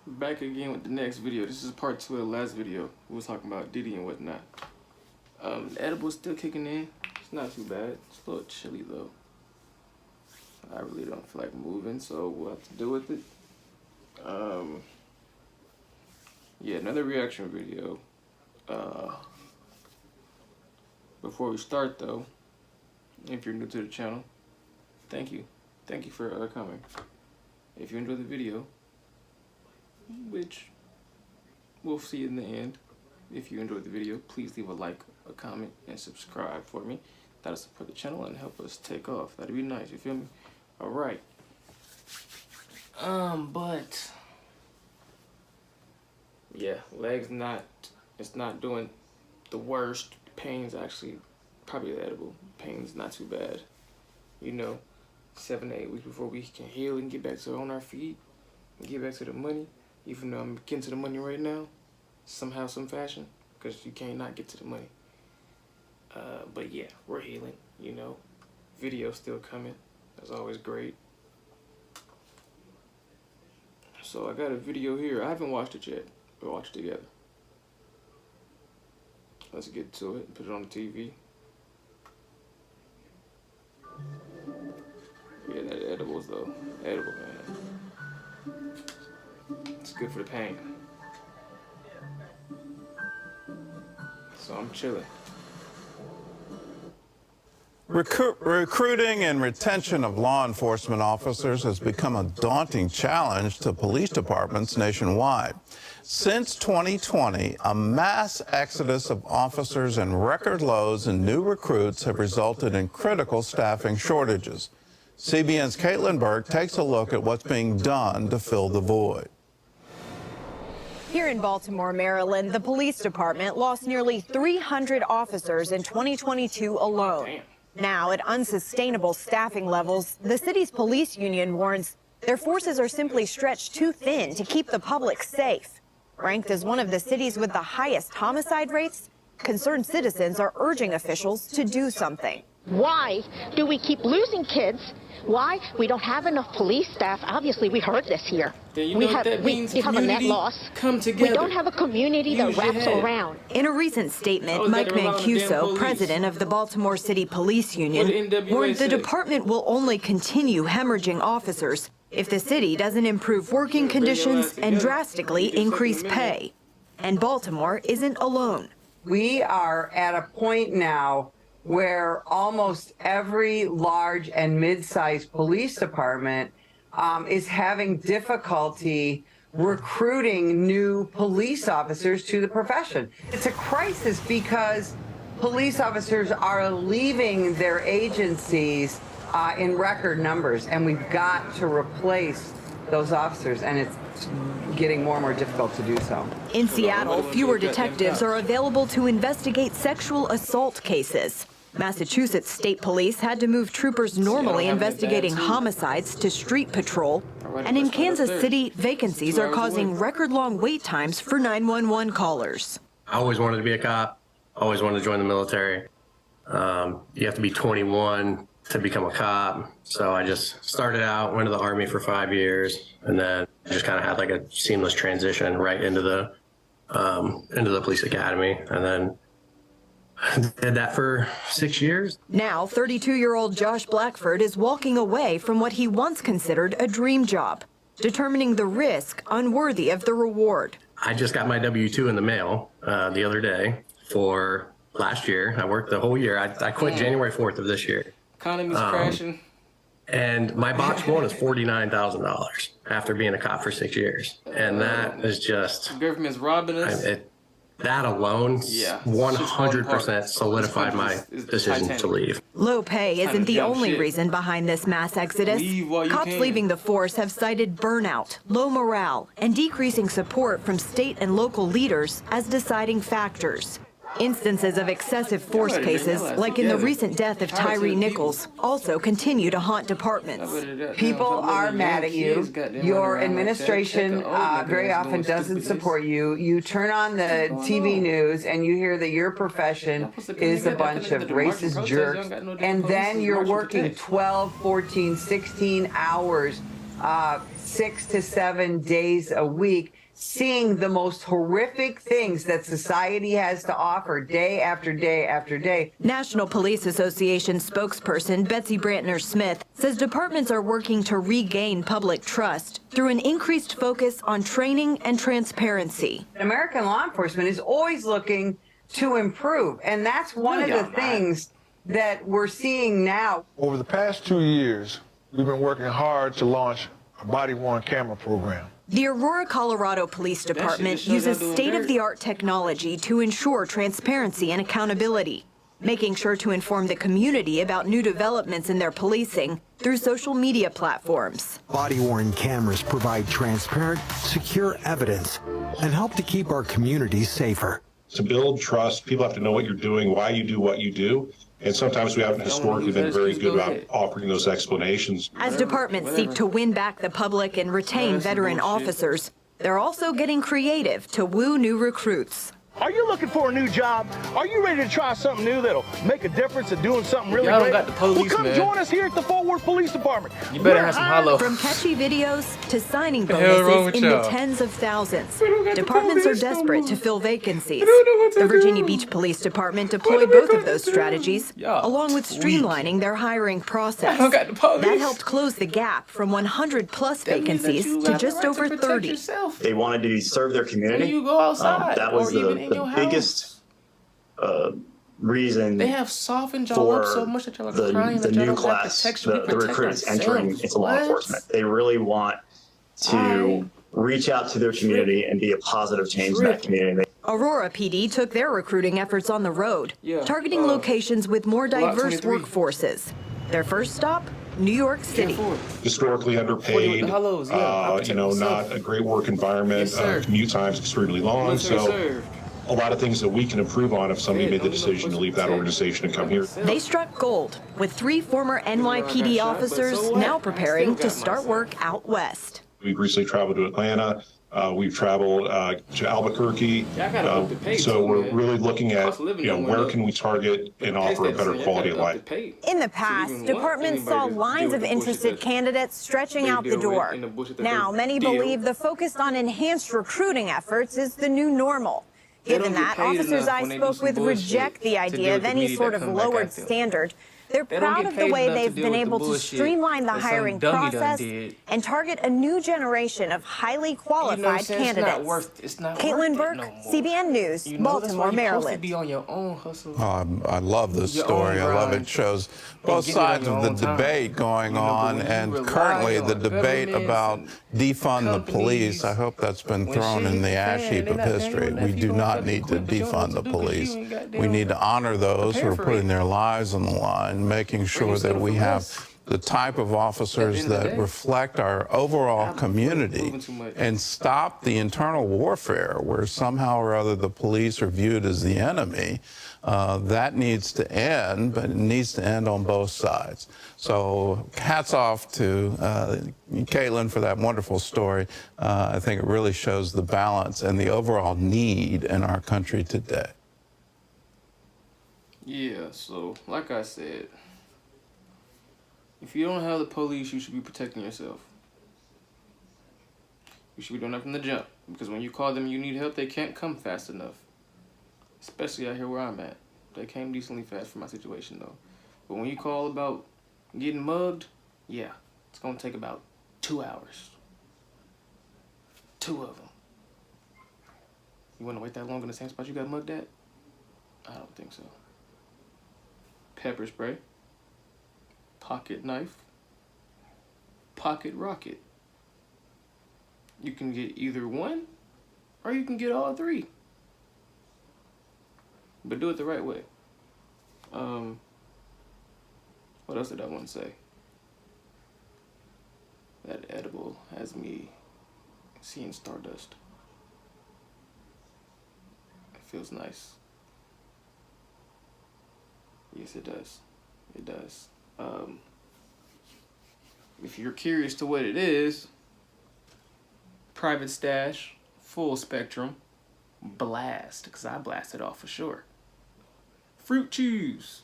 Back again with the next video. This is part 2 of the last video. We were talking about Diddy and whatnot. The edible's still kicking in. It's not too bad. It's a little chilly though. I really don't feel like moving, so we'll have to deal with it. Yeah, another reaction video. Before we start though, if you're new to the channel, thank you. Thank you for coming. If you enjoyed the video, which we'll see in the end, if you enjoyed the video, please leave a like, a comment, and subscribe for me. That'll support the channel and help us take off. That'd be nice, you feel me? Alright. But yeah, legs it's not doing the worst. Pain's actually probably the edible. Pain's not too bad. You know, 7 to 8 weeks before we can heal and get back to on our feet and get back to the money. Even though I'm getting to the money right now, somehow, some fashion, because you can't not get to the money. But yeah, we're healing, you know. Video's still coming. That's always great. So I got a video here. I haven't watched it yet. We'll watch it together. Let's get to it. Put it on the TV. Yeah, that edibles though. Edible, man. It's good for the pain. So I'm chilling. Recruiting and retention of law enforcement officers has become a daunting challenge to police departments nationwide. Since 2020, a mass exodus of officers and record lows in new recruits have resulted in critical staffing shortages. CBN's Caitlin Burke takes a look at what's being done to fill the void. Here in Baltimore, Maryland, the police department lost nearly 300 officers in 2022 alone. Damn. Now, at unsustainable staffing levels, the city's police union warns their forces are simply stretched too thin to keep the public safe. Ranked as one of the cities with the highest homicide rates, concerned citizens are urging officials to do something. Why do we keep losing kids? Why? We don't have enough police staff. Obviously, we heard this here. Yeah, you know what that means? We have a net loss. Come together. We don't have a community that Use your wraps head. around. In a recent statement, Oh, Mike they rely on the damn Mancuso, police. president of the Baltimore City Police Union, What did NWA warned the say? department will only continue hemorrhaging officers if the city doesn't improve working Bring your conditions ass and together. drastically You can increase fucking remember. pay. And Baltimore isn't alone. We are at a point now where almost every large and mid-sized police department is having difficulty recruiting new police officers to the profession. It's a crisis because police officers are leaving their agencies in record numbers, and we've got to replace those officers, and it's getting more and more difficult to do so. In Seattle, fewer detectives are available to investigate sexual assault cases. Massachusetts State Police had to move troopers normally investigating homicides to street patrol. And in Kansas City, vacancies are causing record-long wait times for 911 callers. I always wanted to be a cop, always wanted to join the military. You have to be 21 to become a cop. So I just started out, went to the Army for 5 years, and then just kind of had like a seamless transition right into the police academy. And then did that for 6 years. Now, 32-year-old Josh Blackford is walking away from what he once considered a dream job, determining the risk unworthy of the reward. I just got my W-2 in the mail the other day for last year. I worked the whole year. I quit January 4th of this year. Economy's crashing. And my box one is $49,000 after being a cop for 6 years. And that is just, Government's robbing us. that alone Yeah. 100% solidified my decision to leave. Low pay isn't the dumb only shit. reason behind this mass exodus. Leave while you Cops can. leaving the force have cited burnout, low morale, and decreasing support from state and local leaders as deciding factors. Instances of excessive force better bring cases, your ass like in the together. recent death of Power to the Tyree people. Nichols, also continue to haunt departments. People are mad at you. Your administration very often doesn't support you. You turn on the TV news and you hear that your profession is a bunch of racist jerks. And then you're working 12, 14, 16 hours 6 to 7 days a week, seeing the most horrific things that society has to offer day after day after day. National Police Association spokesperson Betsy Brantner Smith says departments are working to regain public trust through an increased focus on training and transparency. American law enforcement is always looking to improve, and that's one of the things that we're seeing now. Over the past 2 years, we've been working hard to launch a body-worn camera program. The Aurora, Colorado Police Department uses state-of-the-art technology to ensure transparency and accountability, making sure to inform the community about new developments in their policing through social media platforms. Body-worn cameras provide transparent, secure evidence and help to keep our communities safer. To build trust, people have to know what you're doing, why you do what you do. And sometimes we haven't historically been very good about offering those explanations. As departments seek to win back the public and retain veteran officers, they're also getting creative to woo new recruits. Are you looking for a new job? Are you ready to try something new that'll make a difference in doing something really Y'all great? don't got the police, well, come man. join us here at the Fort Worth Police Department. You better have some hollow. From catchy videos to signing The hell wrong bonuses with in the y'all? tens of thousands, don't got the departments are police no desperate more. to fill vacancies. I don't know what to The Virginia do. Beach Police Department What deployed am I both of gonna those do? strategies, Y'all along with tweak. streamlining their hiring process. I don't got the police. That helped close the gap from 100 plus That means that vacancies you to have the just right over protect 30. yourself. They wanted to serve their community. When you go outside, That was or even in your the house. biggest reason They have softened y'all up for so much that y'all are crying the that y'all new don't have class, protection. We the protect recruits entering ourselves. into law What? enforcement. They really want to reach out to their community and be a positive change in that community. Aurora PD took their recruiting efforts on the road, targeting locations with more Lot diverse 23. workforces. Their first stop, New York City. Historically underpaid, the hellos, yeah. not a great work environment, Yes, sir. commute times extremely long. Yes, sir, So sir. a lot of things that we can improve on if somebody made the decision to leave that organization and come here. They struck gold with 3 former NYPD officers now preparing to start work out west. We've recently traveled to Atlanta. We've traveled to Albuquerque. Yeah, I gotta up the pay So too, we're man. really looking at, Cost of living done went where up. can we target and offer a better quality of life. In the past, departments saw lines of interested candidates stretching out the door. Now, many believe the focus on enhanced recruiting efforts is the new normal. Given that, officers I spoke with reject the idea of any sort of lowered standard. They're proud of the way they've been able to streamline the hiring process and target a new generation of highly qualified candidates. Caitlin Burke, CBN News, Baltimore, Maryland. Be on your own hustle. I love this Your story. own I love grind. it. Shows And both get it on sides your of the own time. debate going on, but when and you rely currently the on debate governments about and defund the companies, police. I hope that's been when thrown shit in the hit the ash fan, heap they of not paying history. you We enough. do You not gonna need to quit, but you don't know defund what the to do 'cause police. you ain't goddamn We need to honor those who prepare are for putting it. their lives on the line, making sure that we have the type of officers At the end of the that day, reflect our overall I'm community moving too much. and stop the internal warfare where somehow or other the police are viewed as the enemy. That needs to end, but it needs to end on both sides. So hats off to Caitlin for that wonderful story. I think it really shows the balance and the overall need in our country today. Yeah, so like I said, if you don't have the police, you should be protecting yourself. You should be doing that from the jump. Because when you call them you need help, they can't come fast enough. Especially out here where I'm at. They came decently fast for my situation though. But when you call about getting mugged, yeah, it's going to take about 2 hours. 2 of them. You want to wait that long in the same spot you got mugged at? I don't think so. Pepper spray, pocket knife, pocket rocket. You can get either one, or you can get all 3. But do it the right way. What else did I want to say? That edible has me seeing stardust. It feels nice. Yes, it does. It does. If you're curious to what it is, Private Stash, Full Spectrum, Blast, because I blasted off for sure. Fruit Chews,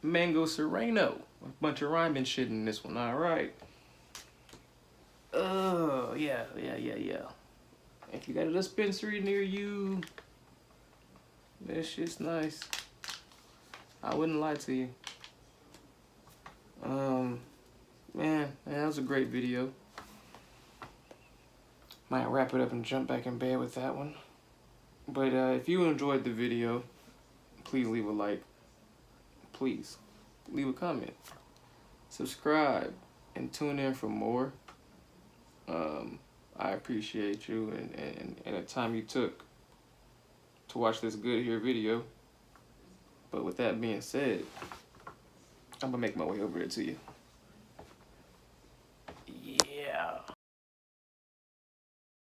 Mango Sereno, a bunch of rhyming shit in this one, alright. Oh, yeah. If you got a dispensary near you, that shit's nice. I wouldn't lie to you. Man, that was a great video. Might wrap it up and jump back in bed with that one. But if you enjoyed the video, please leave a like. Please leave a comment. Subscribe and tune in for more. I appreciate you and the time you took to watch this good here video. But with that being said, I'm gonna make my way over there to you.